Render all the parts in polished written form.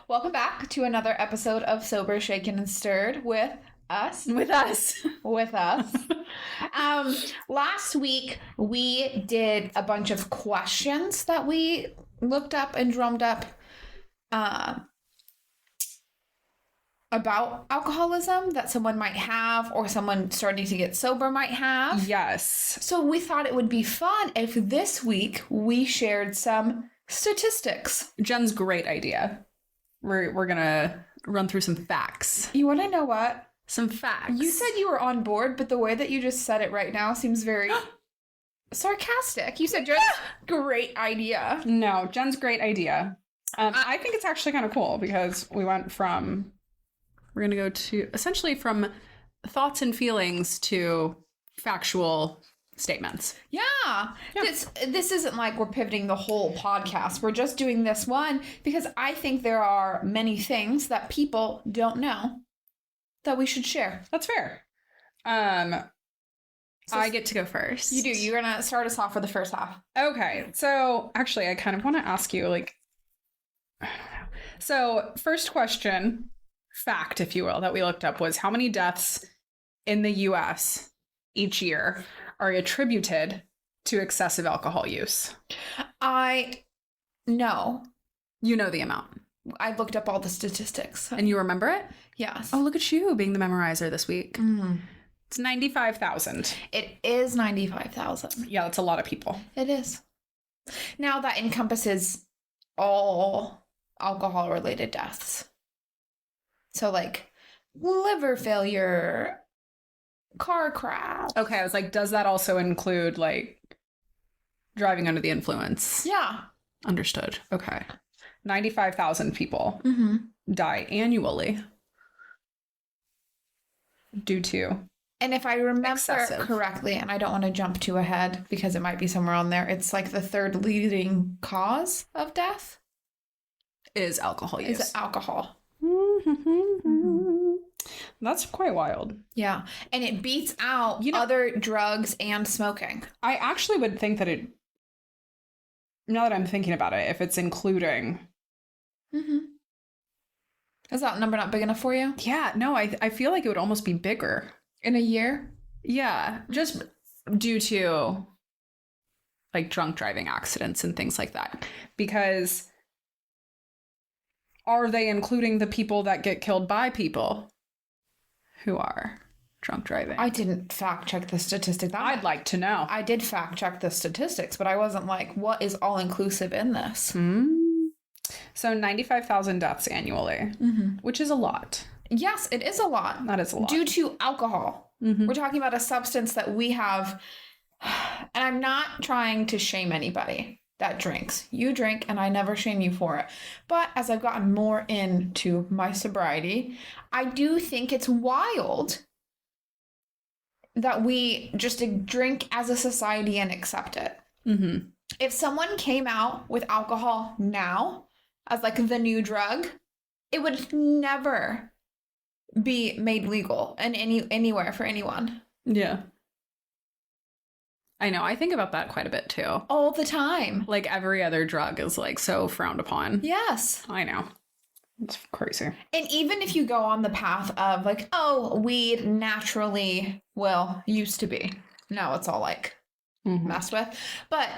Welcome back to another episode of Sober, Shaken, and Stirred with us. With us. With us. Last week, we did a bunch of questions that we looked up and drummed up about alcoholism that someone might have or someone starting to get sober might have. Yes. So we thought it would be fun if this week we shared some statistics. Jen's great idea. We're gonna run through some facts. You want to know what? Some facts. You said you were on board, but the way that you just said it right now seems very sarcastic. You said Jen's great idea. No, Jen's great idea. I think it's actually kind of cool because we're going to go to essentially from thoughts and feelings to factual statements. Yeah. This isn't like we're pivoting the whole podcast. We're just doing this one because I think there are many things that people don't know that we should share. That's fair. I get to go first. You do. You're going to start us off for the first half. Okay. So actually, I kind of want to ask you, so first question, fact, if you will, that we looked up was how many deaths in the U.S. each year are attributed to excessive alcohol use? I know. You know the amount. I looked up all the statistics. And you remember it? Yes. Oh, look at you being the memorizer this week. Mm. It's 95,000. It is 95,000. Yeah, that's a lot of people. It is. Now that encompasses all alcohol-related deaths. So like liver failure, car crash. Okay, I was like, does that also include like driving under the influence? Yeah. Understood. Okay. 95,000 people die annually due to and if I remember excessive. correctly, and I don't want to jump too ahead because it might be somewhere on there, it's like the third leading cause of death is alcohol use. Is alcohol. That's quite wild. Yeah. And it beats out other drugs and smoking. I actually would think that now that I'm thinking about it, if it's including... Is that number not big enough for you? Yeah, no, I feel like it would almost be bigger. In a year? Yeah, just due to like drunk driving accidents and things like that. Because are they including the people that get killed by people who are drunk driving? I didn't fact check the statistic. I'd like to know. I did fact check the statistics, but I wasn't like, what is all inclusive in this? So 95,000 deaths annually, which is a lot. Yes, it is a lot. That is a lot. Due to alcohol. We're talking about a substance that we have, and I'm not trying to shame anybody that drinks. You drink, and I never shame you for it. But as I've gotten more into my sobriety, I do think it's wild that we just drink as a society and accept it. If someone came out with alcohol now as like the new drug, it would never be made legal in anywhere for anyone. Yeah. I know. I think about that quite a bit too. All the time. Like every other drug is like so frowned upon. Yes. I know. It's crazy. And even if you go on the path of like, oh, weed naturally, used to be. Now it's all like messed with. But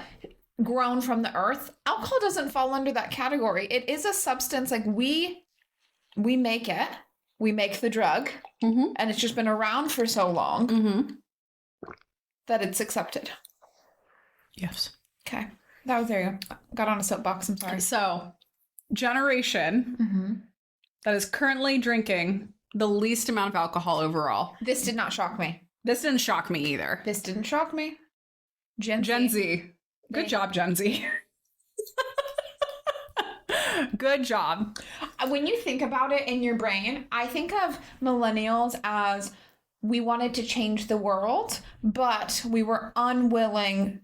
grown from the earth, alcohol doesn't fall under that category. It is a substance like we make it. We make the drug. And it's just been around for so long that it's accepted. Yes. Okay. That was there you go. Got on a soapbox. I'm sorry. So, generation that is currently drinking the least amount of alcohol overall. This did not shock me. This didn't shock me either. This didn't shock me. Gen Z. Good job, Gen Z. Good job. When you think about it in your brain, I think of millennials as we wanted to change the world, but we were unwilling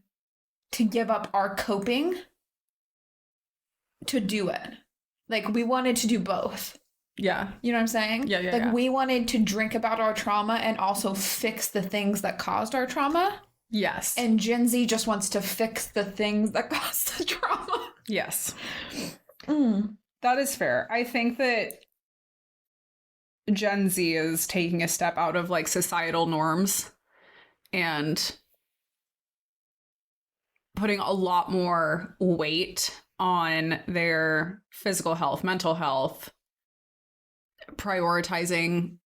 to give up our coping to do it. Like, we wanted to do both. Yeah. You know what I'm saying? Yeah. Like, we wanted to drink about our trauma and also fix the things that caused our trauma. Yes. And Gen Z just wants to fix the things that caused the trauma. Yes. That is fair. I think that Gen Z is taking a step out of like societal norms and putting a lot more weight on their physical health, mental health, prioritizing,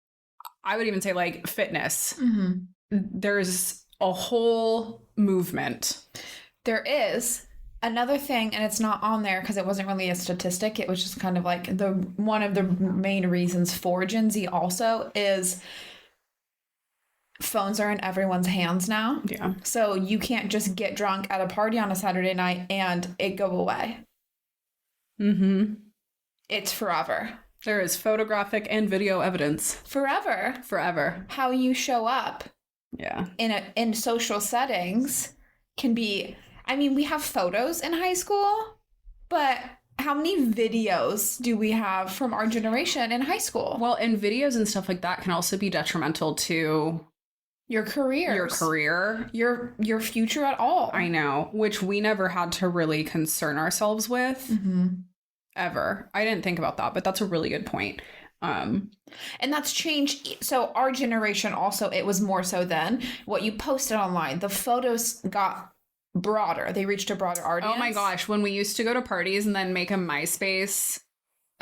I would even say like fitness. Mm-hmm. There's a whole movement. There is another thing, and it's not on there because it wasn't really a statistic. It was just kind of like one of the main reasons for Gen Z also is phones are in everyone's hands now. Yeah. So you can't just get drunk at a party on a Saturday night and it go away. Mm-hmm. It's forever. There is photographic and video evidence. Forever. How you show up. Yeah. In social settings can be, I mean, we have photos in high school, but how many videos do we have from our generation in high school? Well, and videos and stuff like that can also be detrimental to your career, your future at all. I know, which we never had to really concern ourselves with. Mm-hmm. Ever. I didn't think about that, but that's a really good point. And that's changed. So our generation also, it was more so then what you posted online. The photos got broader. They reached a broader audience. Oh my gosh. When we used to go to parties and then make a MySpace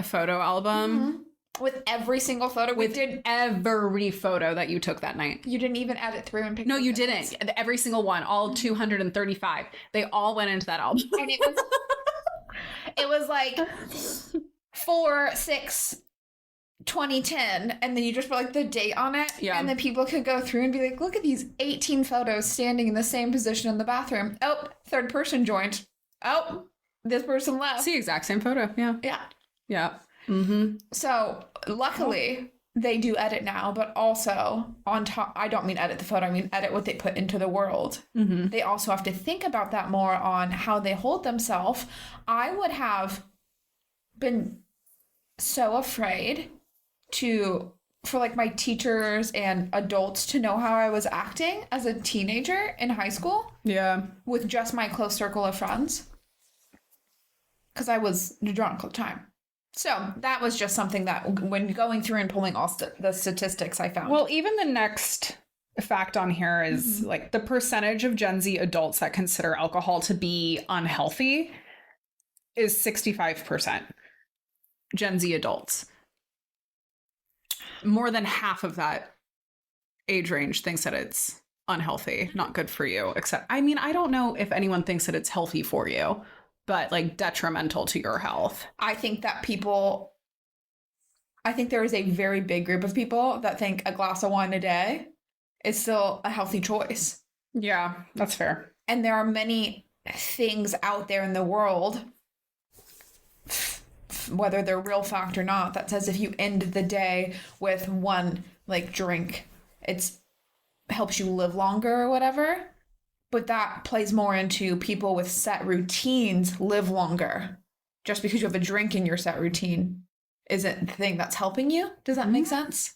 photo album. Mm-hmm. With every single photo. With every photo that you took that night. You didn't even edit through and pick. No, you didn't. Every single one. All 235. They all went into that album. And it was like 4, 6, 2010, and then you just put like the date on it. Yeah. And then people could go through and be like, look at these 18 photos standing in the same position in the bathroom. Oh, third person joined. Oh, this person left. It's the exact same photo. Yeah. Yeah. Yeah. Mm-hmm. So luckily they do edit now, but also on top, I don't mean edit the photo, I mean edit what they put into the world. Mm-hmm. They also have to think about that more on how they hold themselves. I would have been so afraid for like my teachers and adults to know how I was acting as a teenager in high school. Yeah. With just my close circle of friends. Because I was drunk all the time. So that was just something that when going through and pulling all the statistics I found. Well, even the next fact on here is like the percentage of Gen Z adults that consider alcohol to be unhealthy is 65%. Gen Z adults. More than half of that age range thinks that it's unhealthy, not good for you. Except, I mean, I don't know if anyone thinks that it's healthy for you, but like detrimental to your health. I think there is a very big group of people that think a glass of wine a day is still a healthy choice. Yeah, that's fair. And there are many things out there in the world, whether they're real fact or not, that says if you end the day with one like drink, it's helps you live longer or whatever. But that plays more into people with set routines live longer. Just because you have a drink in your set routine isn't the thing that's helping you. Does that make sense?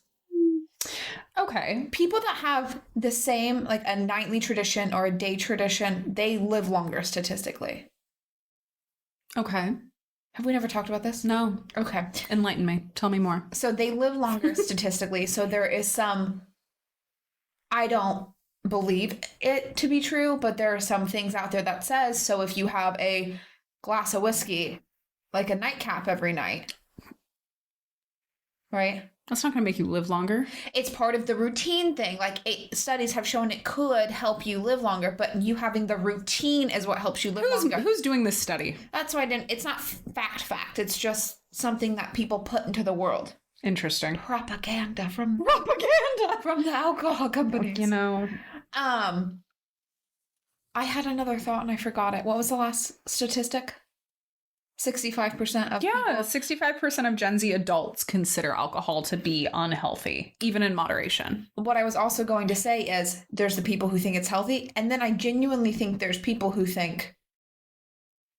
Okay. People that have the same, like a nightly tradition or a day tradition, they live longer statistically. Okay. Have we never talked about this? No. Okay. Enlighten me. Tell me more. So they live longer statistically. So there is some, I don't believe it to be true, but there are some things out there that says, so if you have a glass of whiskey, like a nightcap every night, right? That's not going to make you live longer. It's part of the routine thing. Like studies have shown it could help you live longer, but you having the routine is what helps you live longer. Who's doing this study? That's why it's not fact. It's just something that people put into the world. Interesting. Propaganda from the alcohol companies. You know. I had another thought and I forgot it. What was the last statistic? 65% of people. 65% of Gen Z adults consider alcohol to be unhealthy, even in moderation. What I was also going to say is there's the people who think it's healthy, and then I genuinely think there's people who think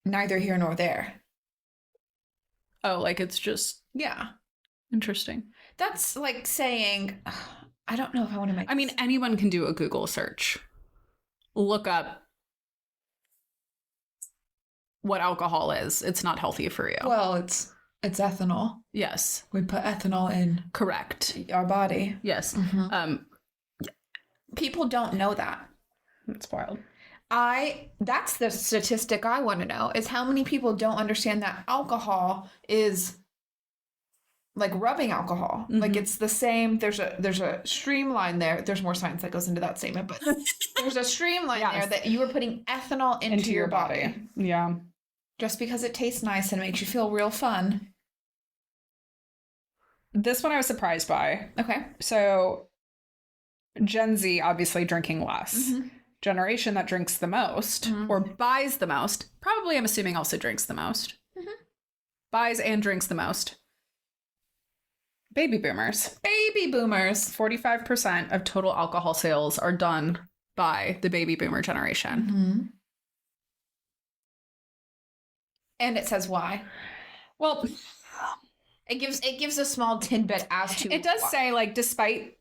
neither here nor there. Oh, like it's just... Yeah. Interesting. That's like saying, I don't know if I want to make... I mean, anyone can do a Google search. Look up what alcohol is. It's not healthy for you. Well, it's It's ethanol. Yes. We put ethanol in Correct. our body. Yes. People don't know that. That's wild. That's the statistic I want to know, is how many people don't understand that alcohol is like rubbing alcohol. Like it's the same. There's a streamline there. There's more science that goes into that statement, but there's a streamline there that you are putting ethanol into your body. Yeah. Just because it tastes nice and makes you feel real fun. This one I was surprised by. Okay. So Gen Z obviously drinking less. Generation that drinks the most or buys the most, probably I'm assuming also drinks the most. Buys and drinks the most. Baby boomers. Baby boomers. 45% of total alcohol sales are done by the baby boomer generation. And it says why. Well, it gives a small tidbit as to it does why. say, like, despite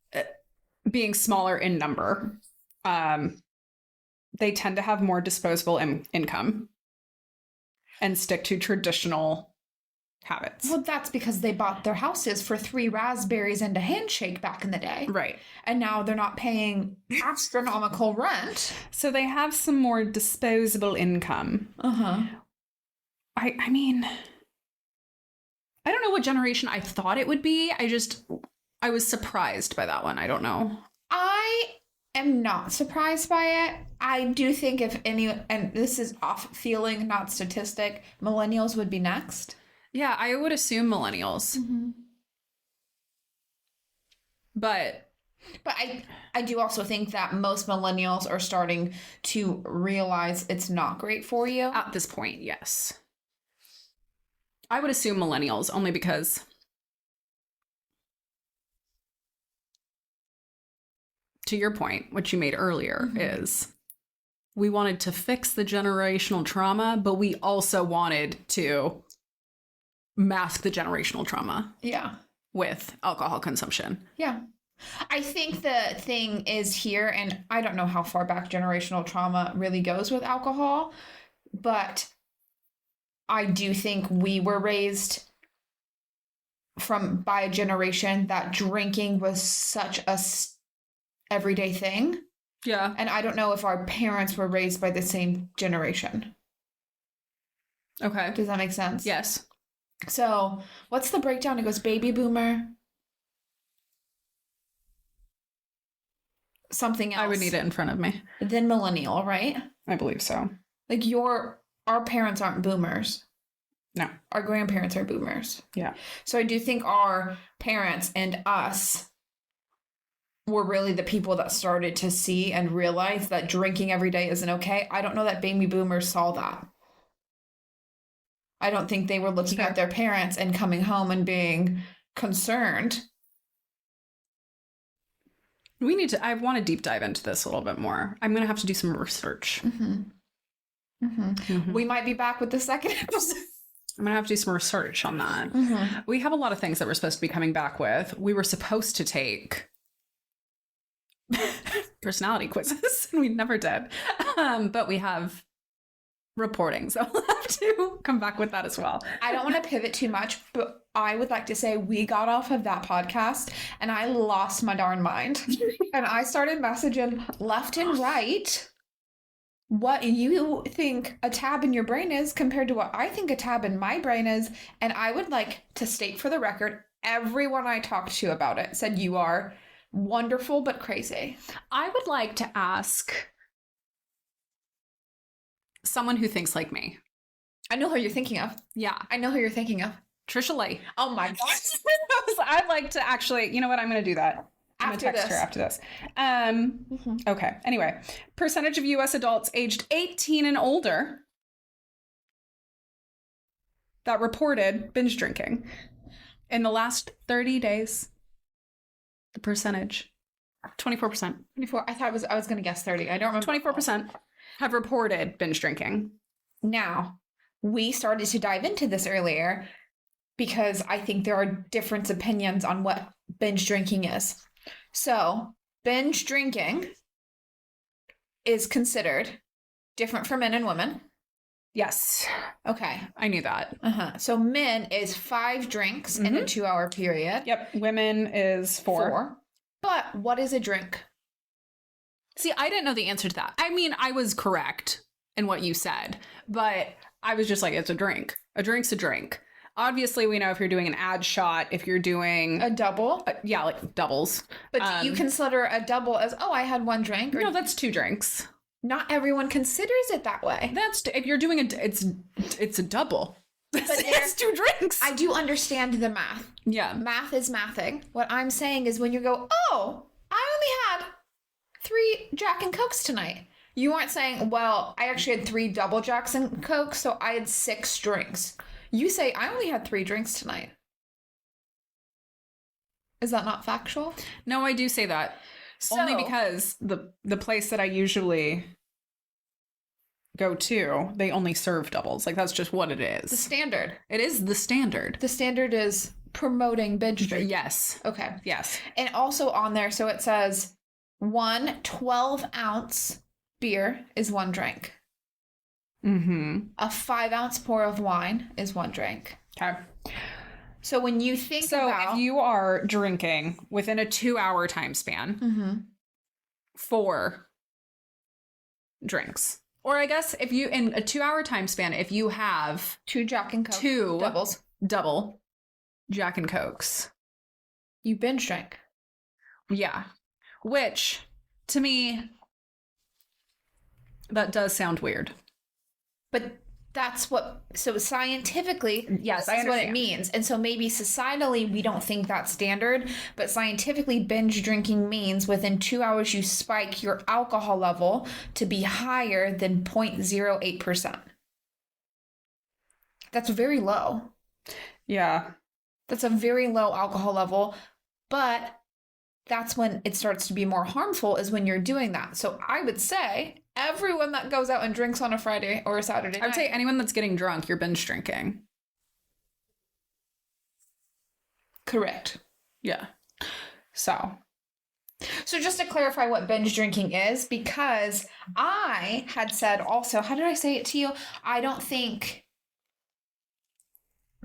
being smaller in number, they tend to have more disposable income and stick to traditional habits. Well, that's because they bought their houses for 3 raspberries and a handshake back in the day. Right. And now they're not paying astronomical rent. So they have some more disposable income. I mean, I don't know what generation I thought it would be. I was surprised by that one. I don't know. I am not surprised by it. I do think if any, and this is off feeling, not statistic, millennials would be next. Yeah, I would assume millennials. But I do also think that most millennials are starting to realize it's not great for you. At this point, yes. I would assume millennials only because to your point, what you made earlier is we wanted to fix the generational trauma, but we also wanted to mask the generational trauma. Yeah. With alcohol consumption. Yeah. I think the thing is here, and I don't know how far back generational trauma really goes with alcohol, but I do think we were raised by a generation that drinking was such a everyday thing. Yeah. And I don't know if our parents were raised by the same generation. Okay. Does that make sense? Yes. So what's the breakdown? It goes baby boomer. Something else. I would need it in front of me. Then millennial, right? I believe so. Like our parents aren't boomers. No. Our grandparents are boomers. Yeah. So I do think our parents and us were really the people that started to see and realize that drinking every day isn't okay. I don't know that baby boomers saw that. I don't think they were looking at their parents and coming home and being concerned. I want to deep dive into this a little bit more. I'm going to have to do some research. We might be back with the second episode. I'm going to have to do some research on that. We have a lot of things that we're supposed to be coming back with. We were supposed to take personality quizzes, and we never did. But we have reporting, so we'll have to come back with that as well. I don't want to pivot too much, but I would like to say we got off of that podcast and I lost my darn mind. And I started messaging left and right what you think a tab in your brain is compared to what I think a tab in my brain is. And I would like to state for the record, everyone I talked to about it said you are wonderful but crazy. I would like to ask someone who thinks like me. I know who you're thinking of. Yeah. I know who you're thinking of. Trisha Lee. Oh my gosh. I'd like to actually, you know what? I'm going to do that. I'm going to text her after this. Okay. Anyway, percentage of U.S. adults aged 18 and older that reported binge drinking in the last 30 days. The percentage, 24%. 24. I was going to guess 30. I don't remember. 24% have reported binge drinking. Now, we started to dive into this earlier because I think there are different opinions on what binge drinking is. So, binge drinking is considered different for men and women. Yes. Okay. I knew that. So men is 5 drinks in a 2-hour period. Yep. Women is 4. But what is a drink? See, I didn't know the answer to that. I mean, I was correct in what you said, but I was just like, it's a drink. A drink's a drink. Obviously, we know if you're doing an ad shot, if you're doing a double. Yeah, like doubles. But do you consider a double as, oh, I had 1 drink? Or no, that's 2 drinks. Not everyone considers it that way. That's if you're doing it's a double. But it's 2 drinks. I do understand the math. Yeah. Math is mathing. What I'm saying is when you go, oh, I only had 3 Jack and Cokes tonight. You aren't saying, well, I actually had 3 double Jacks and Cokes, so I had 6 drinks. You say, I only had 3 drinks tonight. Is that not factual? No, I do say that. Only because the place that I usually go to, they only serve doubles. Like, that's just what it is. The standard. It is the standard. The standard is promoting binge drinking. Yes. Okay. Yes. And also on there, so it says 1 12-ounce beer is 1 drink. Mm-hmm. A 5-ounce pour of wine is 1 drink. Okay. So when you think if you are drinking within a 2-hour time span, 4 drinks. Or I guess if you, in a 2-hour time span, if you have 2 Jack and Coke 2 doubles, double Jack and Cokes, you binge drink. Yeah. Which, to me, that does sound weird. But that's what, so scientifically, yes, that's what it means. And so maybe societally, we don't think that's standard, but scientifically, binge drinking means within 2 hours, you spike your alcohol level to be higher than 0.08%. That's very low. Yeah. That's a very low alcohol level, but that's when it starts to be more harmful is when you're doing that. So I would say everyone that goes out and drinks on a Friday or a Saturday night. I would say anyone that's getting drunk, you're binge drinking. Correct. Yeah. So just to clarify what binge drinking is, because I had said also, how did I say it to you? I don't think...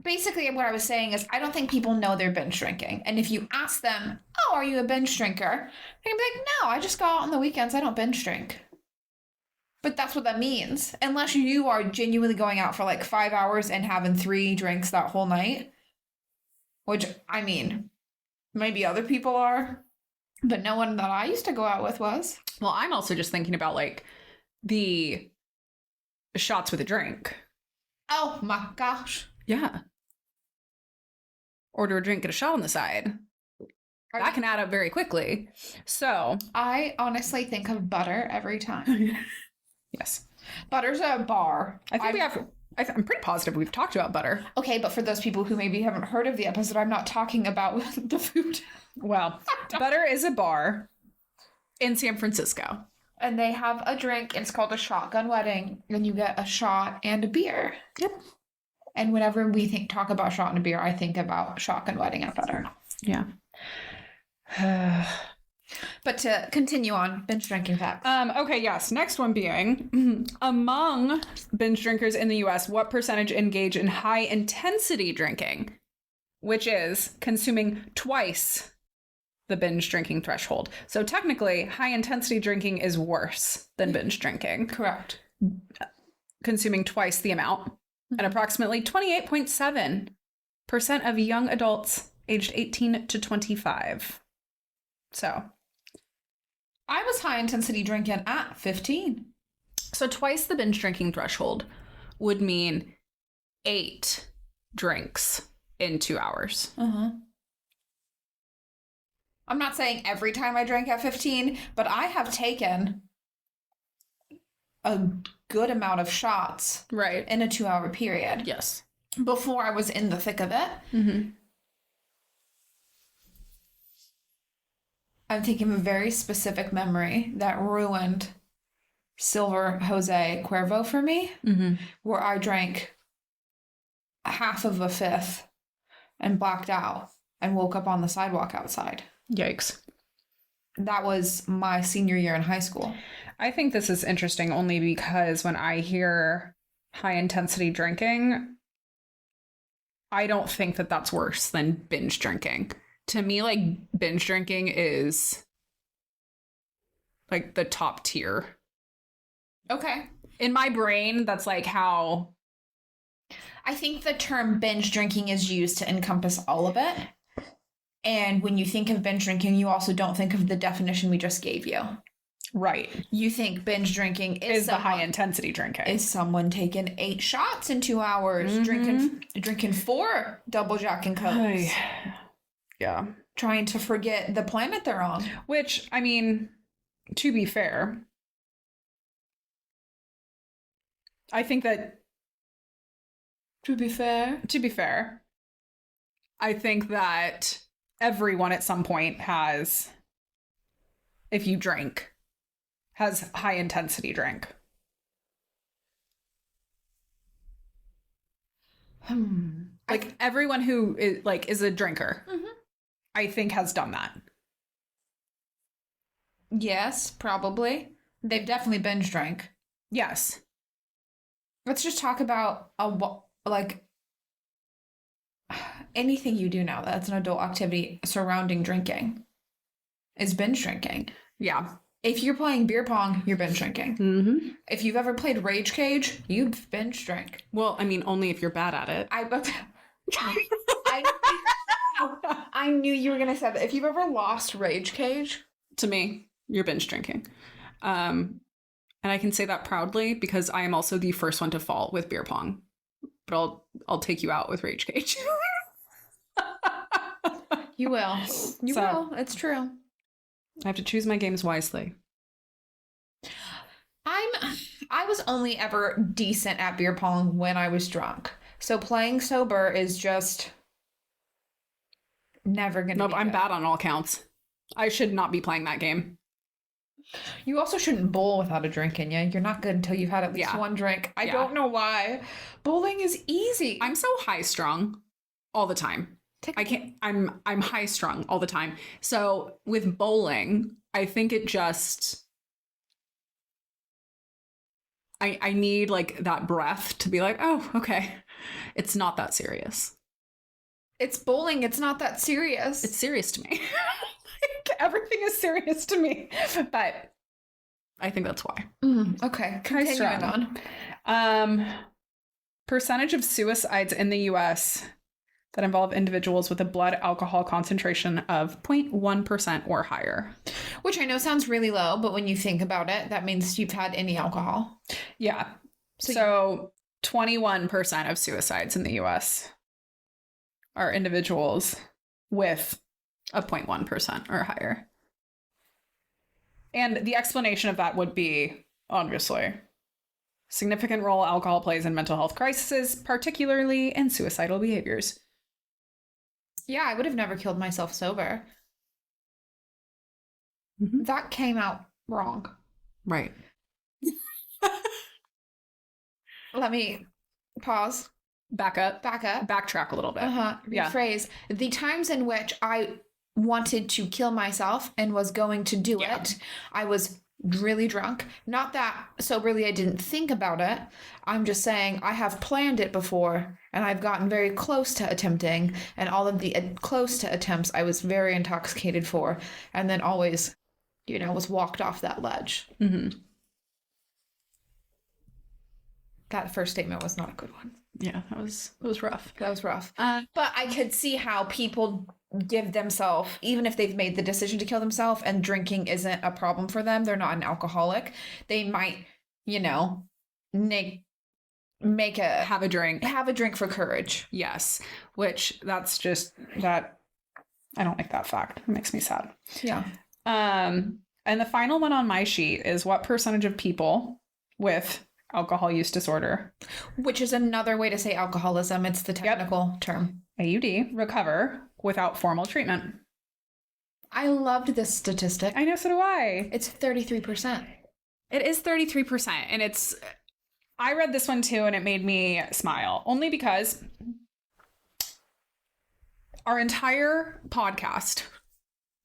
Basically, what I was saying is I don't think people know they're binge drinking. And if you ask them, oh, are you a binge drinker? They're going to be like, no, I just go out on the weekends. I don't binge drink. But that's what that means. Unless you are genuinely going out for like 5 hours and having 3 drinks that whole night. Which, I mean, maybe other people are. But no one that I used to go out with was. Well, I'm also just thinking about like the shots with a drink. Oh my gosh. Yeah. Order a drink, get a shot on the side. That can add up very quickly. So I honestly think of butter every time. Yes. Butter's a bar. I'm pretty positive we've talked about butter. Okay, but for those people who maybe haven't heard of the episode, I'm not talking about the food. Well, butter is a bar in San Francisco. And they have a drink, and it's called a shotgun wedding. And you get a shot and a beer. Yep. And whenever we talk about shot and a beer, I think about shotgun wedding and butter. Yeah. But to continue on, binge drinking facts. Okay, yes. Next one being, among binge drinkers in the US, what percentage engage in high intensity drinking? Which is consuming twice the binge drinking threshold. So technically, high intensity drinking is worse than binge drinking. Correct. Consuming twice the amount. And approximately 28.7% of young adults aged 18 to 25. So I was high intensity drinking at 15. So twice the binge drinking threshold would mean 8 drinks in 2 hours. I'm not saying every time I drank at 15, but I have taken a good amount of shots in a 2-hour period. Yes. Before I was in the thick of it. Mm-hmm. I'm thinking of a very specific memory that ruined Silver Jose Cuervo for me, where I drank half of a fifth and blacked out and woke up on the sidewalk outside. Yikes. That was my senior year in high school. I think this is interesting only because when I hear high intensity drinking, I don't think that that's worse than binge drinking. To me, like, binge drinking is like the top tier. Okay. In my brain, that's like how... I think the term binge drinking is used to encompass all of it. And when you think of binge drinking, you also don't think of the definition we just gave you. Right. You think binge drinking is the high intensity drinking. Is someone taking 8 shots in 2 hours, drinking 4 double Jack and Cokes. Yeah. Trying to forget the planet they're on. Which, I mean, to be fair, I think that... To be fair, I think that everyone at some point has, if you drink, has high intensity drink. Like, everyone who is a drinker, I think has done that. Yes, probably. They've definitely binge drank. Yes. Let's just talk about anything you do now that's an adult activity surrounding drinking is binge drinking. Yeah. If you're playing beer pong, you're binge drinking. Mm-hmm. If you've ever played Rage Cage, you've binge drank. Well, I mean, only if you're bad at it. I knew you were going to say that. If you've ever lost Rage Cage. To me, you're binge drinking. And I can say that proudly because I am also the first one to fall with beer pong. But I'll take you out with Rage Cage. You will. You will. It's true. I have to choose my games wisely. I was only ever decent at beer pong when I was drunk. So playing sober is just never going to be good. I'm bad on all counts. I should not be playing that game. You also shouldn't bowl without a drink in you. You're not good until you've had at least one drink. I don't know why. Bowling is easy. I'm so high strung all the time. I can't. I'm high strung all the time. So with bowling, I think it just... I need like that breath to be like, oh, okay. It's not that serious. It's bowling. It's not that serious. It's serious to me. Everything is serious to me. But I think that's why. Okay. Continuing on. Percentage of suicides in the U.S. that involve individuals with a blood alcohol concentration of 0.1% or higher. Which I know sounds really low, but when you think about it, that means you've had any alcohol. Yeah. So 21% of suicides in the U.S. are individuals with a 0.1% or higher. And the explanation of that would be, obviously, significant role alcohol plays in mental health crises, particularly in suicidal behaviors. Yeah, I would have never killed myself sober. That came out wrong. Right. Let me pause. Back up. Backtrack a little bit. Rephrase. The times in which I wanted to kill myself and was going to do it, I was really drunk. Not that soberly I didn't think about it. I'm just saying I have planned it before and I've gotten very close to attempting, and all of the close to attempts I was very intoxicated for, and then always, was walked off that ledge. That first statement was not a good one. Yeah, that was rough. That was rough. But I could see how people give themselves, even if they've made the decision to kill themselves and drinking isn't a problem for them, they're not an alcoholic, they might, have a drink for courage. Yes, which that's just that. I don't like that fact. It makes me sad. Yeah. And the final one on my sheet is what percentage of people with alcohol use disorder, which is another way to say alcoholism. It's the technical term. AUD, recover without formal treatment. I loved this statistic. I know, so do I. It's 33%. It is 33%. And I read this one too, and it made me smile. Only because our entire podcast,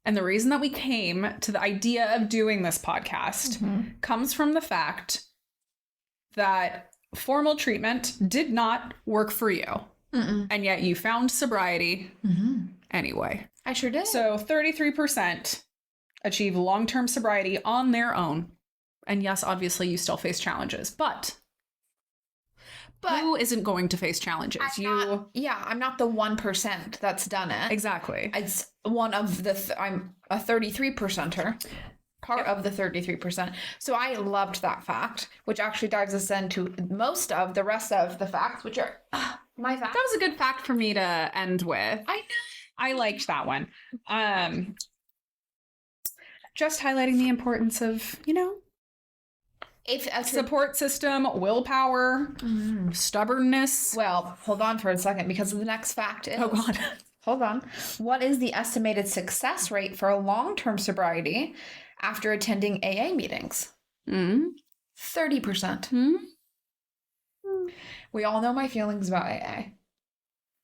and the reason that we came to the idea of doing this podcast, comes from the fact that formal treatment did not work for you. And yet you found sobriety anyway. I sure did. So 33% achieve long-term sobriety on their own. And yes, obviously you still face challenges, but who isn't going to face challenges? I'm not the 1% that's done it. Exactly. It's one of the, I'm a 33%er. Part of the 33%. So I loved that fact, which actually dives us into most of the rest of the facts, which are my facts. That was a good fact for me to end with. I know. I liked that one. Just highlighting the importance of, If a support system, willpower, stubbornness. Well, hold on for a second because the next fact is... Oh, God. Hold on. What is the estimated success rate for a long-term sobriety after attending AA meetings? 30%. We all know my feelings about AA.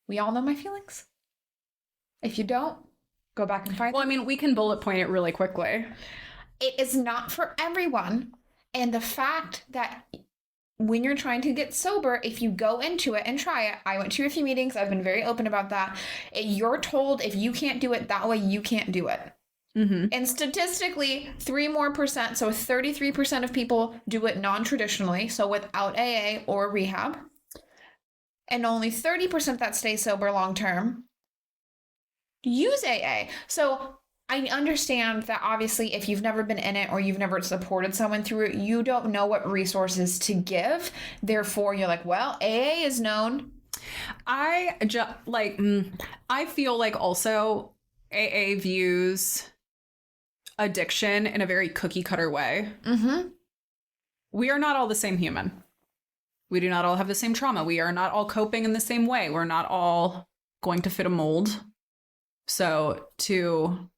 We all know my feelings. If you don't, go back and find them. Well, I mean, we can bullet point it really quickly. It is not for everyone. And the fact that when you're trying to get sober, if you go into it and try it, I went to a few meetings, I've been very open about that. You're told if you can't do it that way, you can't do it. And statistically, 3% more, so 33% of people do it non-traditionally, so without AA or rehab. And only 30% that stay sober long-term use AA. So I understand that obviously if you've never been in it or you've never supported someone through it, you don't know what resources to give. Therefore, you're like, well, AA is known. I feel like also AA views addiction in a very cookie cutter way. We are not all the same human. We do not all have the same trauma. We are not all coping in the same way. We're not all going to fit a mold. So to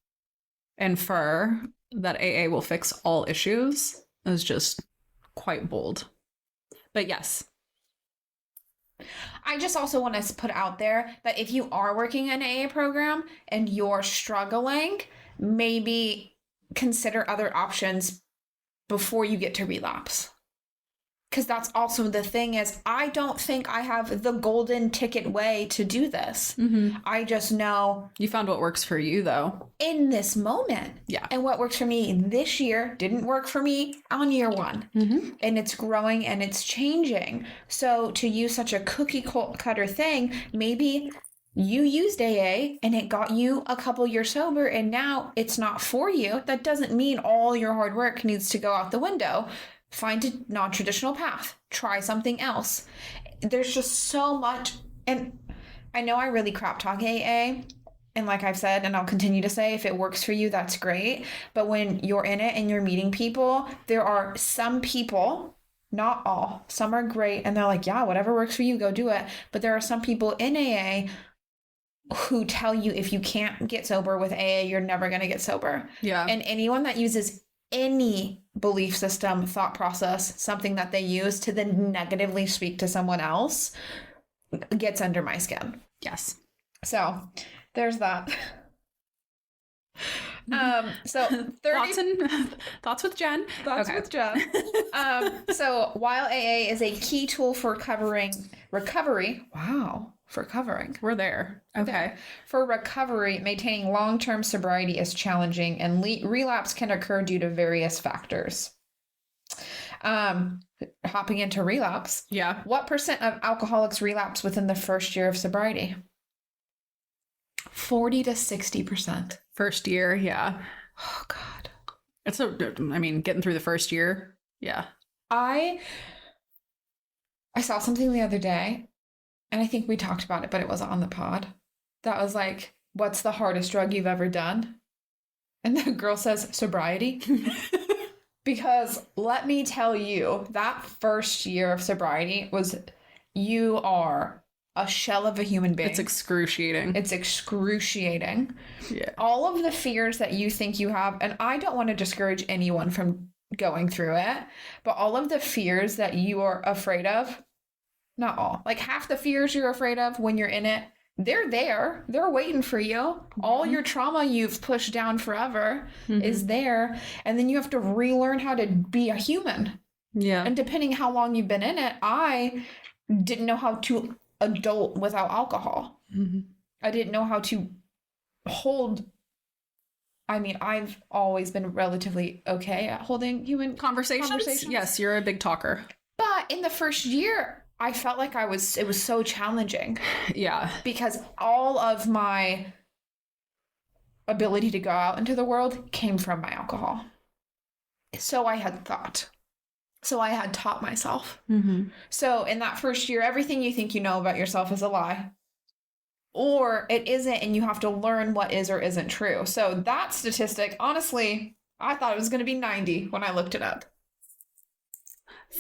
infer that AA will fix all issues is just quite bold. But yes. I just also want to put out there that if you are working in an AA program and you're struggling, maybe consider other options before you get to relapse. Because that's also the thing is, I don't think I have the golden ticket way to do this. I just know... You found what works for you, though. In this moment. Yeah. And what works for me this year didn't work for me on year one. And it's growing and it's changing. So to use such a cookie cutter thing, maybe you used AA and it got you a couple years sober and now it's not for you. That doesn't mean all your hard work needs to go out the window. Find a non-traditional path. Try something else. There's just so much. And I know I really crap talk AA. And like I've said, and I'll continue to say, if it works for you, that's great. But when you're in it and you're meeting people, there are some people, not all, some are great. And they're like, yeah, whatever works for you, go do it. But there are some people in AA who tell you if you can't get sober with AA, you're never going to get sober. Yeah. And anyone that uses any belief system, thought process, something that they use to then negatively speak to someone else gets under my skin. Yes. So there's that. So 30 thoughts with Jen. with Jen. So while AA is a key tool for recovery. Wow. For covering. We're there. Okay. For recovery, maintaining long-term sobriety is challenging and relapse can occur due to various factors. Hopping into relapse. Yeah. What % of alcoholics relapse within the first year of sobriety? 40 to 60%. First year, yeah. Oh, God. Getting through the first year, yeah. I saw something the other day. And I think we talked about it, but it wasn't on the pod. That was like, what's the hardest drug you've ever done? And the girl says, sobriety. Because let me tell you, that first year of sobriety you are a shell of a human being. It's excruciating. Yeah. All of the fears that you think you have, and I don't want to discourage anyone from going through it, but all of the fears that you are afraid of, not all. Like half the fears you're afraid of when you're in it, they're there. They're waiting for you. All your trauma you've pushed down forever is there. And then you have to relearn how to be a human. Yeah. And depending how long you've been in it, I didn't know how to adult without alcohol. Mm-hmm. I didn't know how to hold. I mean, I've always been relatively okay at holding human Conversations? Yes, you're a big talker. But in the first year, I felt like it was so challenging. Yeah. Because all of my ability to go out into the world came from my alcohol. So I had thought. So I had taught myself. Mm-hmm. So in that first year, everything you think you know about yourself is a lie. Or it isn't, and you have to learn what is or isn't true. So that statistic, honestly, I thought it was going to be 90 when I looked it up.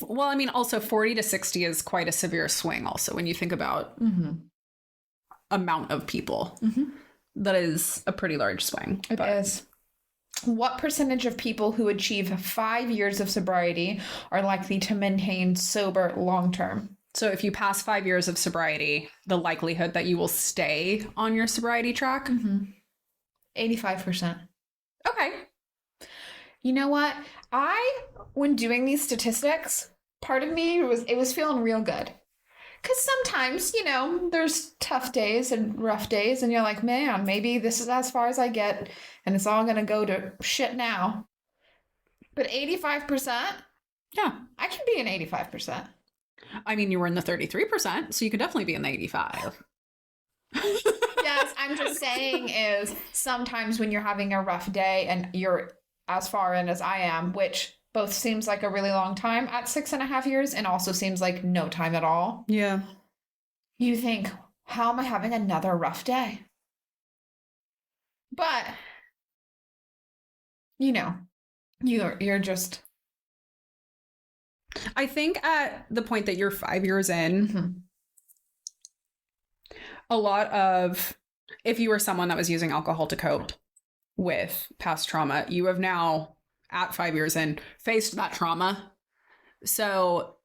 Well, I mean, also 40 to 60 is quite a severe swing also when you think about amount of people. Mm-hmm. That is a pretty large swing. It is. What percentage of people who achieve 5 years of sobriety are likely to maintain sober long term? So if you pass 5 years of sobriety, the likelihood that you will stay on your sobriety track? 85%. Okay. You know what? When doing these statistics, part of me was feeling real good. Because sometimes, there's tough days and rough days, and you're like, man, maybe this is as far as I get, and it's all going to go to shit now. But 85%? Yeah. I can be an 85%. I mean, you were in the 33%, so you could definitely be in the 85. Yes, I'm just saying is sometimes when you're having a rough day and you're as far in as I am, which both seems like a really long time at 6.5 years and also seems like no time at all. Yeah. You think, how am I having another rough day? But, you're just... I think at the point that you're 5 years in, a lot of, if you were someone that was using alcohol to cope with past trauma, you have now, at 5 years in, faced that trauma. So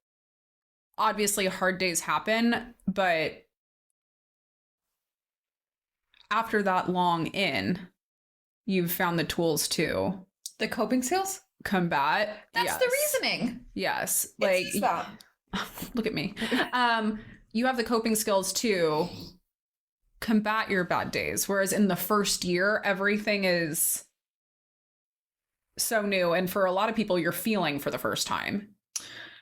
obviously hard days happen, but after that long in, you've found the tools to... The coping skills? Combat. That's the reasoning. Yes. It's that. Look at me. You have the coping skills to combat your bad days. Whereas in the first year, everything is so new. And for a lot of people, you're feeling for the first time,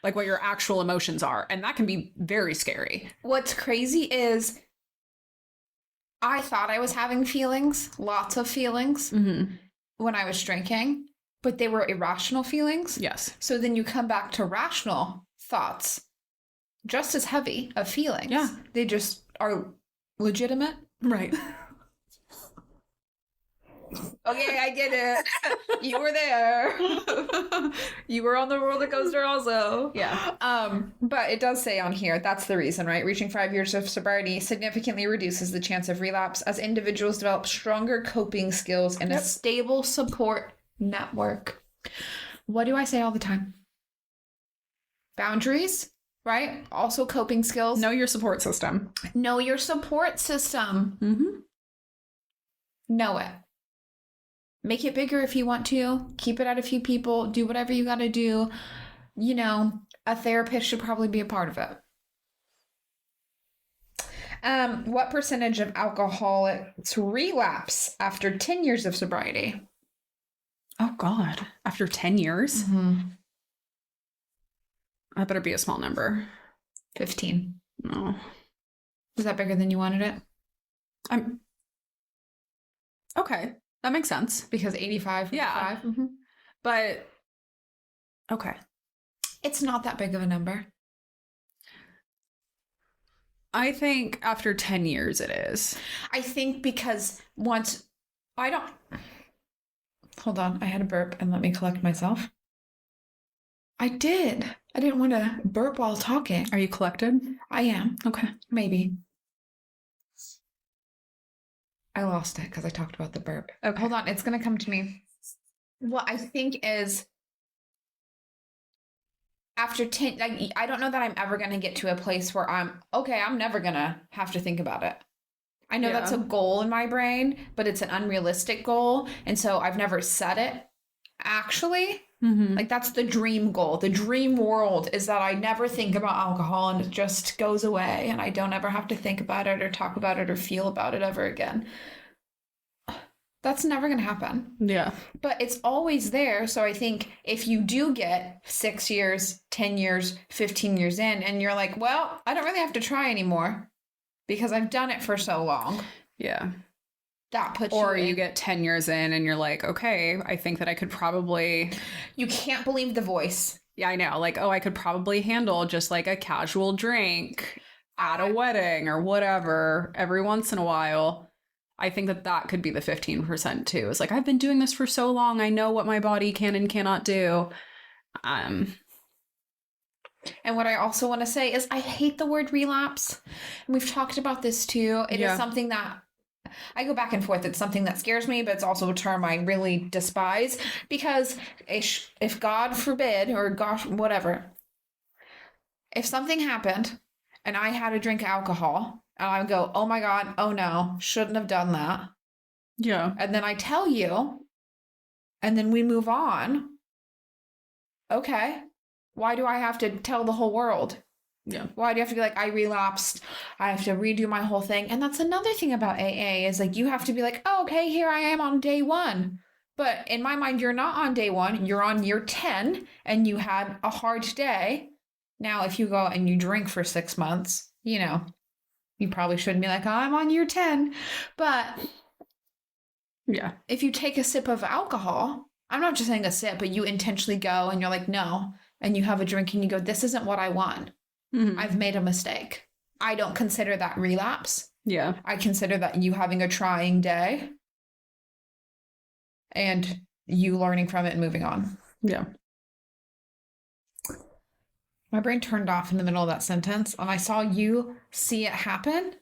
like what your actual emotions are. And that can be very scary. What's crazy is I thought I was having feelings, lots of feelings, when I was drinking. But they were irrational feelings. Yes. So then you come back to rational thoughts, just as heavy of feelings. Yeah. They just are legitimate. Right. Okay, I get it. You were there. You were on the roller coaster also. Yeah. But it does say on here, that's the reason, right? Reaching 5 years of sobriety significantly reduces the chance of relapse as individuals develop stronger coping skills and a stable support network. What do I say all the time? Boundaries, right? Also coping skills. Know your support system. Know your support system. Know it. Make it bigger if you want to. Keep it at a few people. Do whatever you got to do. A therapist should probably be a part of it. What percentage of alcoholics relapse after 10 years of sobriety? Oh, God. After 10 years? That better be a small number. 15. No. Was that bigger than you wanted it? Okay. That makes sense. Because 85. 55. Yeah. But, okay. It's not that big of a number. I think after 10 years it is. I think because once... Hold on, I had a burp and let me collect myself. I did. I didn't want to burp while talking. Are you collected? I am. Okay. Maybe. I lost it because I talked about the burp. Okay. Hold on, it's going to come to me. What I think is after 10, I don't know that I'm ever going to get to a place where I'm never going to have to think about it. I know that's a goal in my brain, but it's an unrealistic goal. And so I've never set it actually, Mm-hmm. like that's the dream goal. The dream world is that I never think about alcohol and it just goes away and I don't ever have to think about it or talk about it or feel about it ever again. That's never going to happen. Yeah. But it's always there. So I think if you do get 6 years, 10 years, 15 years in, and you're like, well, I don't really have to try anymore because I've done it for so long. Yeah. That puts Or you you get 10 years in and you're like, okay, I think that I could probably. You can't believe the voice. Yeah, I know. Like, oh, I could probably handle just like a casual drink at a wedding or whatever every once in a while. I think that that could be the 15% too. It's like, I've been doing this for so long. I know what my body can and cannot do. And what I also want to say is I hate the word relapse. And we've talked about this too. It is something that I go back and forth. It's something that scares me, but it's also a term I really despise because if God forbid, or gosh, whatever, if something happened and I had to drink alcohol and I would go, oh my God, oh no, shouldn't have done that. Yeah. And then I tell you, and then we move on. Okay. Why do I have to tell the whole world? Yeah. Why do you have to be like, I relapsed, I have to redo my whole thing? And that's another thing about AA is like, you have to be like, oh, okay, here I am on day 1. But in my mind, you're not on day 1, you're on year 10 and you had a hard day. Now, if you go and you drink for 6 months, you know, you probably shouldn't be like, oh, I'm on year 10. But yeah, if you take a sip of alcohol, I'm not just saying a sip, but you intentionally go and you're like, no, and you have a drink and you go, this isn't what I want. Mm-hmm. I've made a mistake. I don't consider that relapse. Yeah. I consider that you having a trying day and you learning from it and moving on. Yeah. My brain turned off in the middle of that sentence and I saw you see it happen.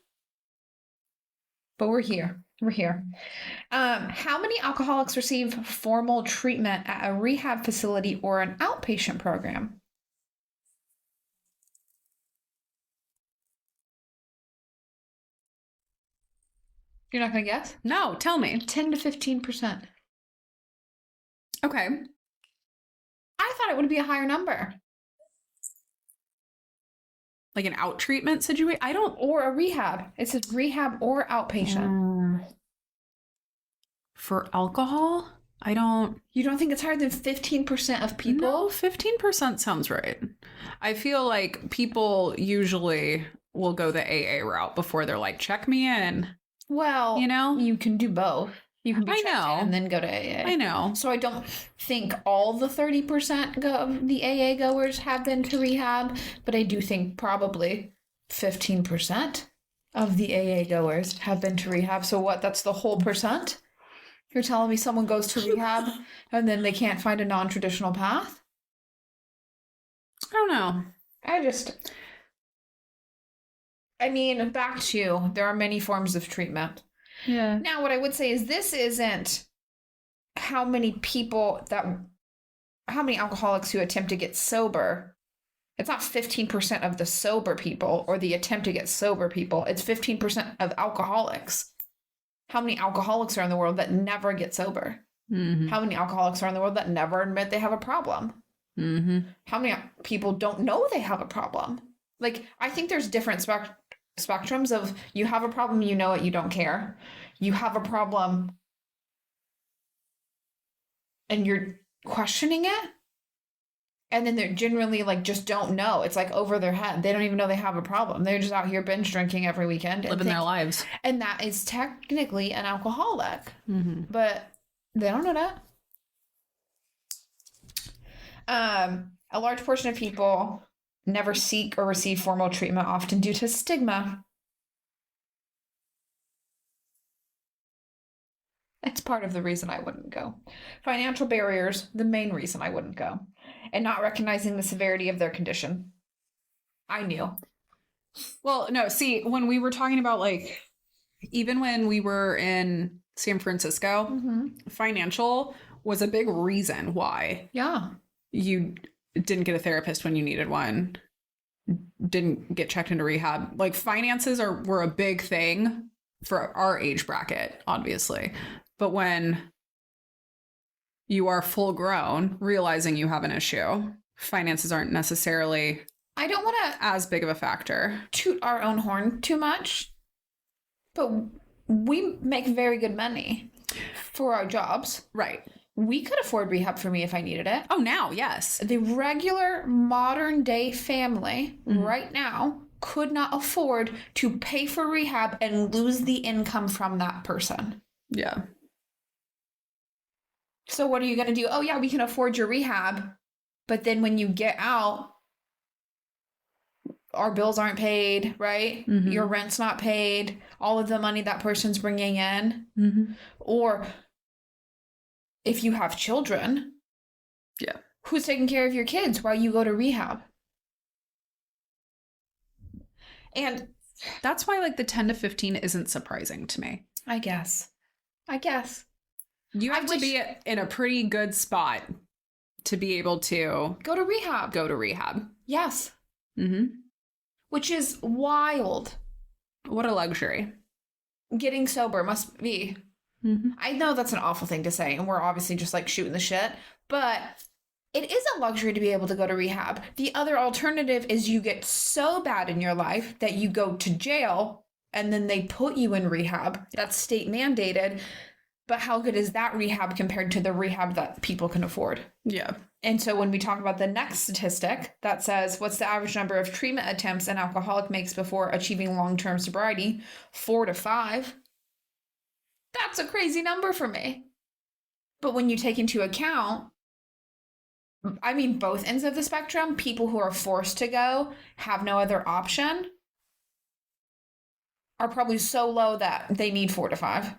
But we're here. We're here. How many alcoholics receive formal treatment at a rehab facility or an outpatient program? You're not going to guess? No, tell me. 10 to 15%. Okay. I thought it would be a higher number. Like an out treatment situation? I don't. Or a rehab. It says rehab or outpatient. For alcohol? I don't. You don't think it's higher than 15% of people? No, 15% sounds right. I feel like people usually will go the AA route before they're like, check me in. Well, you know, you can do both. You can be checked in and then go to AA. I know. So I don't think all the 30% of the AA goers have been to rehab, but I do think probably 15% of the AA goers have been to rehab. So what? That's the whole percent? You're telling me someone goes to rehab and then they can't find a non-traditional path? I don't know. I mean, back to, there are many forms of treatment. Yeah. Now, what I would say is this isn't how many alcoholics who attempt to get sober. It's not 15% of the sober people or the attempt to get sober people. It's 15% of alcoholics. How many alcoholics are in the world that never get sober? Mm-hmm. How many alcoholics are in the world that never admit they have a problem? Mm-hmm. How many people don't know they have a problem? Like, I think there's different spectrums of you have a problem, you know it, you don't care. You have a problem and you're questioning it. And then they're generally like, just don't know. It's like over their head. They don't even know they have a problem. They're just out here binge drinking every weekend. Living their lives. And that is technically an alcoholic. Mm-hmm. But they don't know that. A large portion of people never seek or receive formal treatment, often due to stigma. It's part of the reason I wouldn't go. Financial barriers, the main reason I wouldn't go. And not recognizing the severity of their condition. I knew. Well, no, see, when we were talking about, like, even when we were in San Francisco, mm-hmm. financial was a big reason why. Yeah. You didn't get a therapist when you needed one. Didn't get checked into rehab. Like, finances were a big thing for our age bracket, obviously. But when you are full grown, realizing you have an issue, finances aren't necessarily I don't want to as big of a factor. toot our own horn too much, but we make very good money for our jobs. Right. We could afford rehab for me if I needed it. Oh, now, yes. The regular modern day family right now could not afford to pay for rehab and lose the income from that person. Yeah. So what are you going to do? Oh, yeah, we can afford your rehab. But then when you get out, our bills aren't paid, right? Your rent's not paid. All of the money that person's bringing in. Or if you have children, yeah, who's taking care of your kids while you go to rehab? And that's why like the 10 to 15 isn't surprising to me. I guess. You have to be in a pretty good spot to be able to go to rehab. Yes. Which is wild. What a luxury. Getting sober must be. I know that's an awful thing to say, and we're obviously just like shooting the shit, but it is a luxury to be able to go to rehab. The other alternative is you get so bad in your life that you go to jail and then they put you in rehab. That's state mandated. But how good is that rehab compared to the rehab that people can afford? Yeah. And so when we talk about the next statistic that says, what's the average number of treatment attempts an alcoholic makes before achieving long-term sobriety? 4 to 5. That's a crazy number for me. But when you take into account, I mean, both ends of the spectrum, people who are forced to go, have no other option, are probably so low that they need 4 to 5.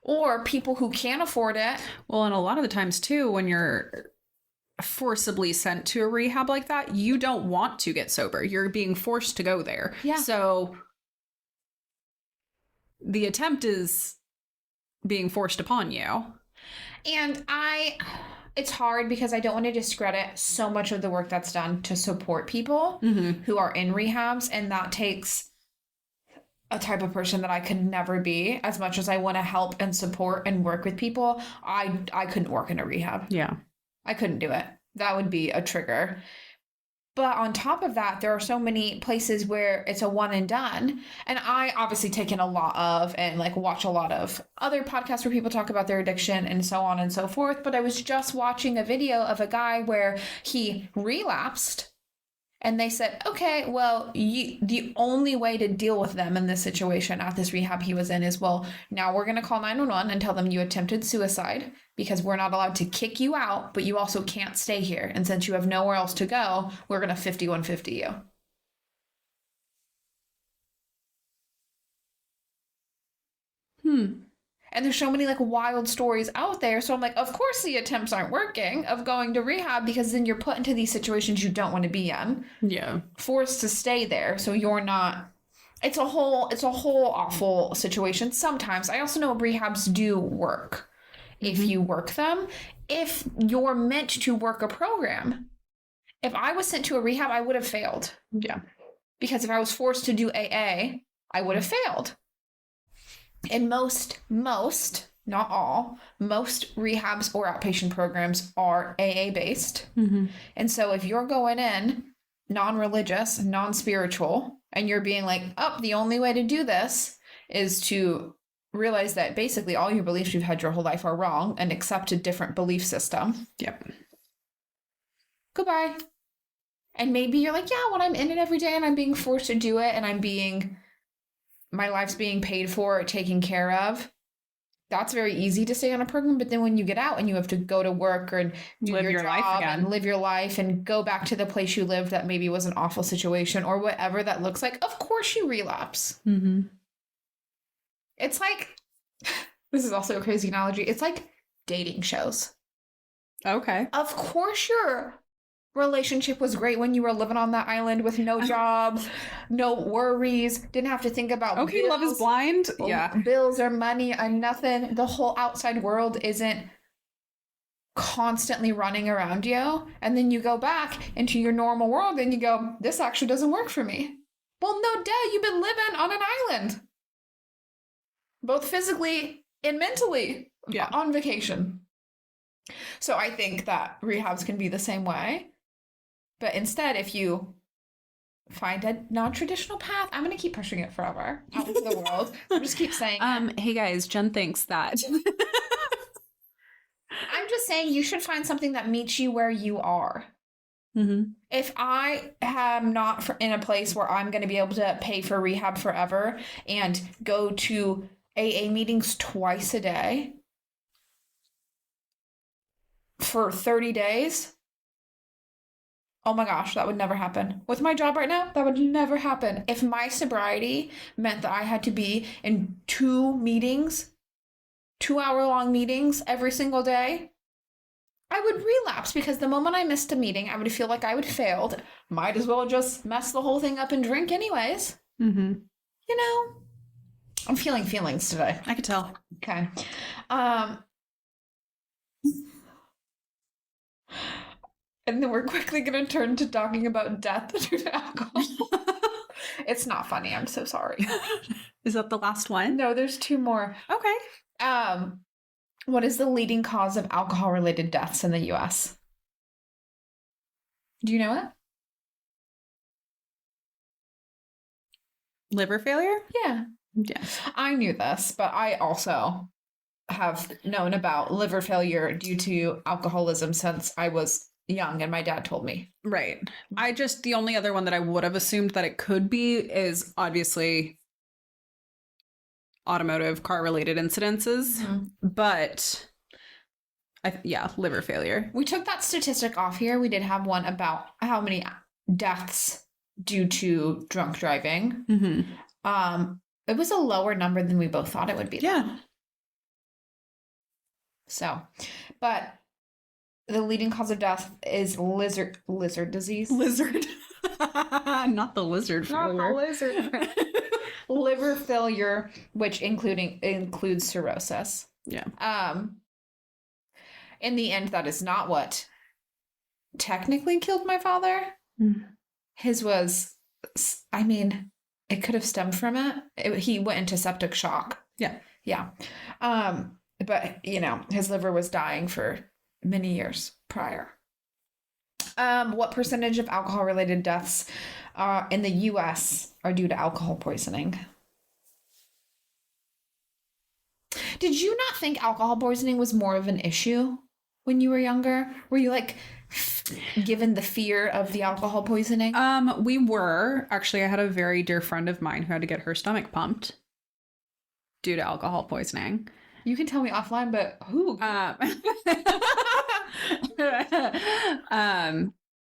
Or people who can't afford it. Well, and a lot of the times, too, when you're forcibly sent to a rehab like that, you don't want to get sober. You're being forced to go there. Yeah. So the attempt is being forced upon you. And it's hard because I don't want to discredit so much of the work that's done to support people who are in rehabs. And that takes a type of person that I could never be. As much as I want to help and support and work with people, I couldn't work in a rehab. Yeah. I couldn't do it. That would be a trigger. But on top of that, there are so many places where it's a one and done. And I obviously take in a lot of and like watch a lot of other podcasts where people talk about their addiction and so on and so forth. But I was just watching a video of a guy where he relapsed. And they said, okay, well, the only way to deal with them in this situation at this rehab he was in is, well, now we're going to call 911 and tell them you attempted suicide because we're not allowed to kick you out, but you also can't stay here. And since you have nowhere else to go, we're going to 5150 you. And there's so many like wild stories out there. So I'm like, of course the attempts aren't working of going to rehab because then you're put into these situations you don't want to be in. Yeah. Forced to stay there. So you're not, it's a whole awful situation. Sometimes I also know rehabs do work if you work them, if you're meant to work a program. If I was sent to a rehab, I would have failed. Yeah. Because if I was forced to do AA, I would have failed. And most, not all, most rehabs or outpatient programs are AA based. And so if you're going in non-religious, non-spiritual, and you're being like, oh, the only way to do this is to realize that basically all your beliefs you've had your whole life are wrong and accept a different belief system. Yep. Goodbye. And maybe you're like, yeah, when I'm in it every day and I'm being forced to do it and my life's being paid for, taken care of. That's very easy to stay on a program. But then when you get out and you have to go to work or do live your life again and live your life and go back to the place you lived that maybe was an awful situation or whatever that looks like, of course you relapse. It's like, this is also a crazy analogy. It's like dating shows. Okay. Of course your relationship was great when you were living on that island with no job, no worries, didn't have to think about bills. Love is Blind. Yeah. Bills or money or nothing. The whole outside world isn't constantly running around you. And then you go back into your normal world and you go, this actually doesn't work for me. Well, no duh, you've been living on an island. Both physically and mentally on vacation. So I think that rehabs can be the same way. But instead, if you find a non-traditional path, I'm going to keep pushing it forever out into the world. I'll just keep saying it. Hey guys, Jen thinks that. I'm just saying you should find something that meets you where you are. Mm-hmm. If I am not in a place where I'm going to be able to pay for rehab forever and go to AA meetings twice a day for 30 days, oh my gosh, that would never happen. With my job right now, that would never happen. If my sobriety meant that I had to be in 2-hour-long meetings every single day, I would relapse because the moment I missed a meeting, I would feel like I would failed. Might as well just mess the whole thing up and drink anyways. Mm-hmm. You know, I'm feeling feelings today. I could tell. Okay. And then we're quickly going to turn to talking about death due to alcohol. It's not funny. I'm so sorry. Is that the last one? No, there's 2 more. Okay. What is the leading cause of alcohol-related deaths in the U.S.? Do you know it? Liver failure? Yeah. Yes. I knew this, but I also have known about liver failure due to alcoholism since I was young, and my dad told me. Right. The only other one that I would have assumed that it could be is obviously automotive car-related incidences, but liver failure. We took that statistic off here. We did have one about how many deaths due to drunk driving. Mm-hmm. It was a lower number than we both thought it would be. Yeah. So, but the leading cause of death is lizard disease. Lizard. Not the lizard failure. Not the lizard. Liver failure, which includes cirrhosis. Yeah. In the end, that is not what technically killed my father. His was, I mean, it could have stemmed from it. He went into septic shock. Yeah. Yeah. But, his liver was dying for many years prior. What percentage of alcohol-related deaths in the U.S. are due to alcohol poisoning? Did you not think alcohol poisoning was more of an issue when you were younger? Were you given the fear of the alcohol poisoning? We were. Actually, I had a very dear friend of mine who had to get her stomach pumped due to alcohol poisoning. You can tell me offline, but who?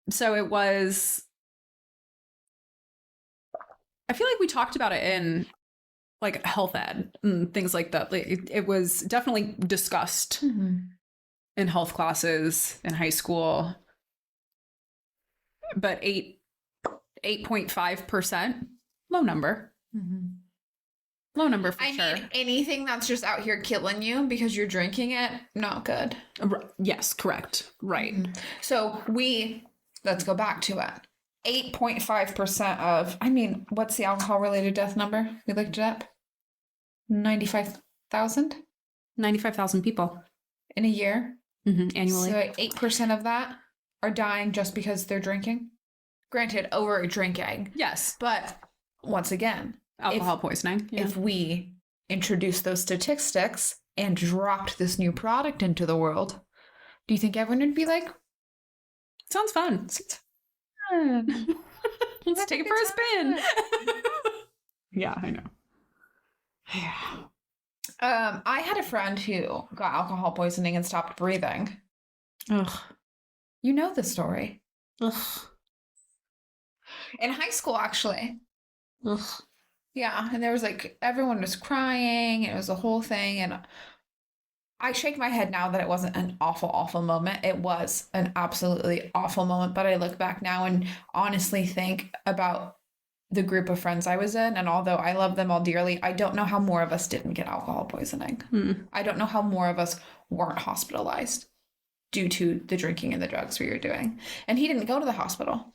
So it was, I feel like we talked about it in health ed and things like that. It was definitely discussed in health classes in high school, but 8.5%, low number. Low number for sure. I mean, anything that's just out here killing you because you're drinking it, not good. Yes, correct. Right. So let's go back to it. 8.5% of, what's the alcohol-related death number? We looked it up. 95,000? 95,000 people. In a year? Annually. So 8% of that are dying just because they're drinking? Granted, over drinking. Yes. But once again, alcohol poisoning. Yeah. If we introduced those statistics and dropped this new product into the world, do you think everyone would be like, sounds fun. Let's take it for a spin. Yeah, I know. Yeah. I had a friend who got alcohol poisoning and stopped breathing. Ugh. You know the story. Ugh. In high school, actually. Ugh. Yeah, and there was everyone was crying, and it was a whole thing, and I shake my head now that it wasn't an awful, awful moment. It was an absolutely awful moment, but I look back now and honestly think about the group of friends I was in, and although I love them all dearly, I don't know how more of us didn't get alcohol poisoning. I don't know how more of us weren't hospitalized due to the drinking and the drugs we were doing. And he didn't go to the hospital.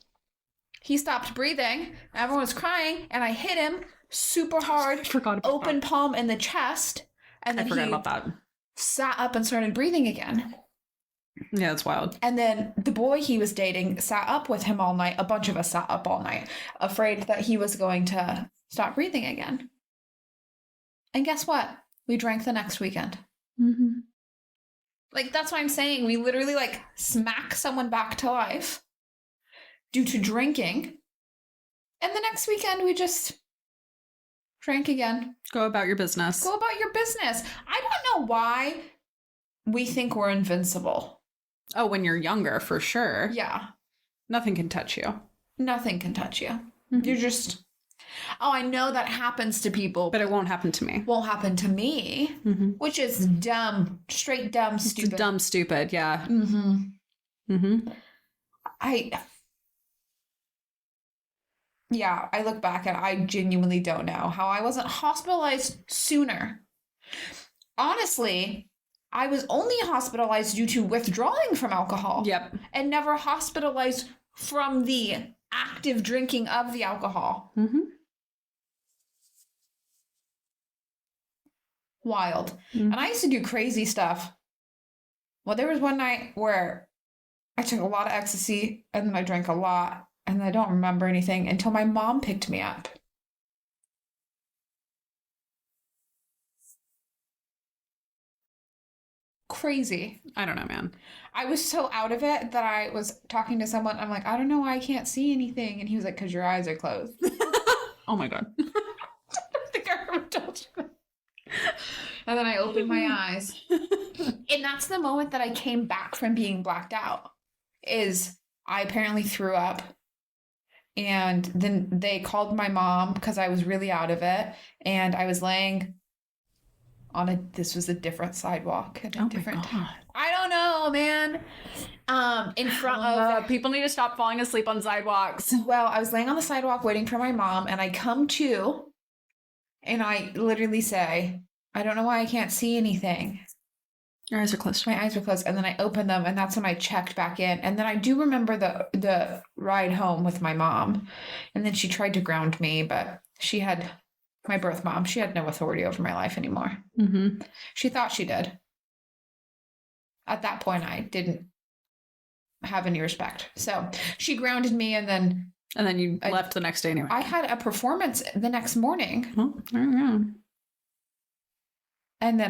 He stopped breathing, everyone was crying, and I hit him super hard, open palm in the chest, and then I forgot about that. Sat up and started breathing again. Yeah, that's wild. And then the boy he was dating sat up with him all night. A bunch of us sat up all night, afraid that he was going to stop breathing again. And guess what? We drank the next weekend. Mm-hmm. Like, that's what I'm saying. We literally, like, smack someone back to life due to drinking. And the next weekend, we just drank again. Go about your business. Go about your business. I don't know why we think we're invincible. Oh, when you're younger, for sure. Yeah. Nothing can touch you. Nothing can touch you. Mm-hmm. You're just... Oh, I know that happens to people. But it won't happen to me. Won't happen to me, which is dumb. Straight dumb, stupid. It's dumb, stupid, yeah. Mm-hmm. Mm-hmm. I look back and I genuinely don't know how I wasn't hospitalized sooner. Honestly, I was only hospitalized due to withdrawing from alcohol. Yep. And never hospitalized from the active drinking of the alcohol. Mm-hmm. Wild. Mm-hmm. And I used to do crazy stuff. Well, there was one night where I took a lot of ecstasy and then I drank a lot and I don't remember anything until my mom picked me up. Crazy. I don't know, man. I was so out of it that I was talking to someone. I'm like, I don't know why I can't see anything. And he was like, because your eyes are closed. Oh my God. I think I ever told you. And then I opened my eyes. And that's the moment that I came back from being blacked out. Is I apparently threw up. And then they called my mom because I was really out of it. And I was laying on this was a different sidewalk. At a different time. I don't know, man. In front of... People need to stop falling asleep on sidewalks. Well, I was laying on the sidewalk waiting for my mom. And I come to... And I literally say, I don't know why I can't see anything. Your eyes are closed. My eyes were closed. And then I opened them, and that's when I checked back in. And then I do remember the ride home with my mom. And then she tried to ground me, but she had, my birth mom, she had no authority over my life anymore. Mm-hmm. She thought she did. At that point, I didn't have any respect. So she grounded me, and then... And then you left the next day anyway. I had a performance the next morning. Well, there you go. And then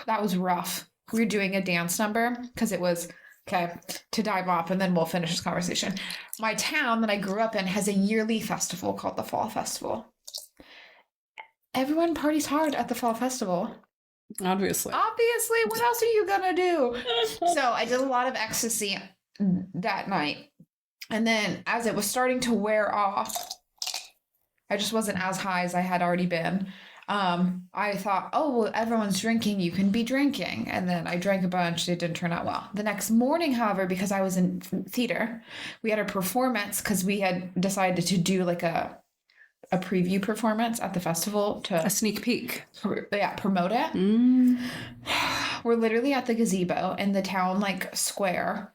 that was rough. We were doing a dance number because it was, okay, to dive off and then we'll finish this conversation. My town that I grew up in has a yearly festival called the Fall Festival. Everyone parties hard at the Fall Festival. Obviously. What else are you gonna do? So I did a lot of ecstasy that night. And then as it was starting to wear off, I just wasn't as high as I had already been. I thought, oh, well, everyone's drinking, you can be drinking. And then I drank a bunch. It didn't turn out well. The next morning, however, because I was in theater, we had a performance because we had decided to do like a preview performance at the festival to... A sneak peek. Promote it. Mm. We're literally at the gazebo in the town, like, square.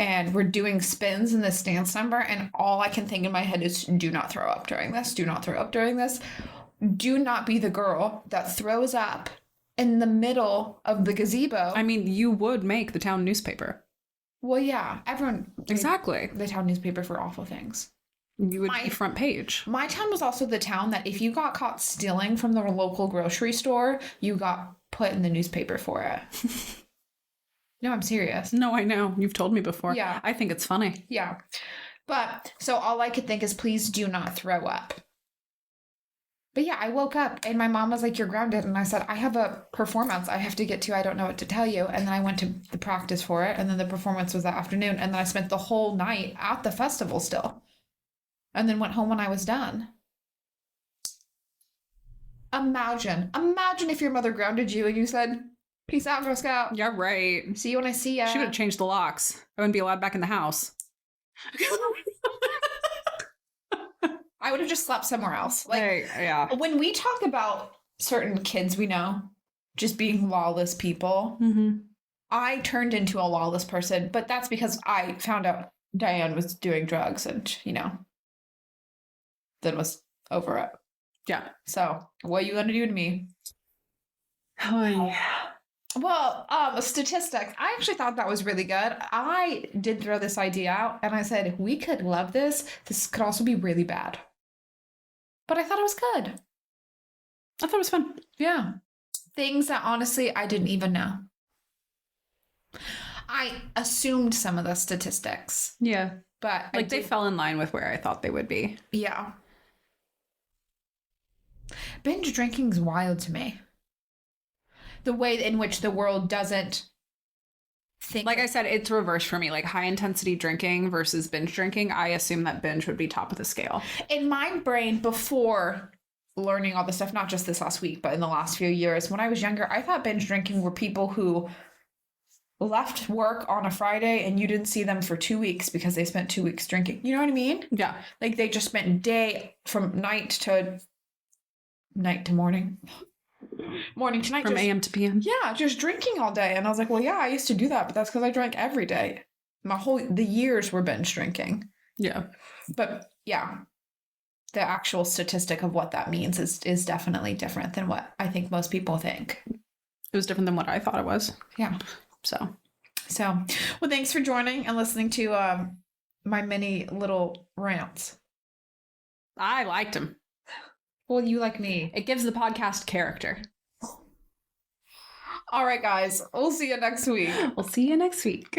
And we're doing spins in this dance number, and all I can think in my head is, do not throw up during this. Do not throw up during this. Do not be the girl that throws up in the middle of the gazebo. I mean, you would make the town newspaper. Well, yeah. Everyone... Exactly. The town newspaper for awful things. You would be front page. My town was also the town that if you got caught stealing from the local grocery store, you got put in the newspaper for it. No, I'm serious. No, I know. You've told me before. Yeah. I think it's funny. Yeah. But, so all I could think is, please do not throw up. But yeah, I woke up and my mom was like, you're grounded. And I said, I have a performance I have to get to. I don't know what to tell you. And then I went to the practice for it. And then the performance was that afternoon. And then I spent the whole night at the festival still. And then went home when I was done. Imagine if your mother grounded you and you said, peace out, Girl Scout. Yeah, right. See you when I see ya. She would have changed the locks. I wouldn't be allowed back in the house. I would have just slept somewhere else. Like, hey, yeah. When we talk about certain kids we know just being lawless people, I turned into a lawless person, but that's because I found out Diane was doing drugs and, then was over it. Yeah. So, what are you going to do to me? Oh, yeah. Well, statistics. I actually thought that was really good. I did throw this idea out and I said, if we could love this, this could also be really bad. But I thought it was good. I thought it was fun. Yeah. Things that honestly I didn't even know. I assumed some of the statistics. Yeah. But like they fell in line with where I thought they would be. Yeah. Binge drinking's wild to me. The way in which the world doesn't think. Like I said, it's reversed for me. Like high intensity drinking versus binge drinking. I assume that binge would be top of the scale. In my brain, before learning all this stuff, not just this last week, but in the last few years, when I was younger, I thought binge drinking were people who left work on a Friday and you didn't see them for 2 weeks because they spent 2 weeks drinking. You know what I mean? Yeah. Like they just spent day from night to morning. Morning to night. From AM to PM. Yeah, just drinking all day. And I was like, well, yeah, I used to do that, but that's because I drank every day. The years were binge drinking. Yeah. But yeah, the actual statistic of what that means is definitely different than what I think most people think. It was different than what I thought it was. Yeah. So, well, thanks for joining and listening to my many little rants. I liked them. Well, you like me. It gives the podcast character. All right, guys. We'll see you next week. We'll see you next week.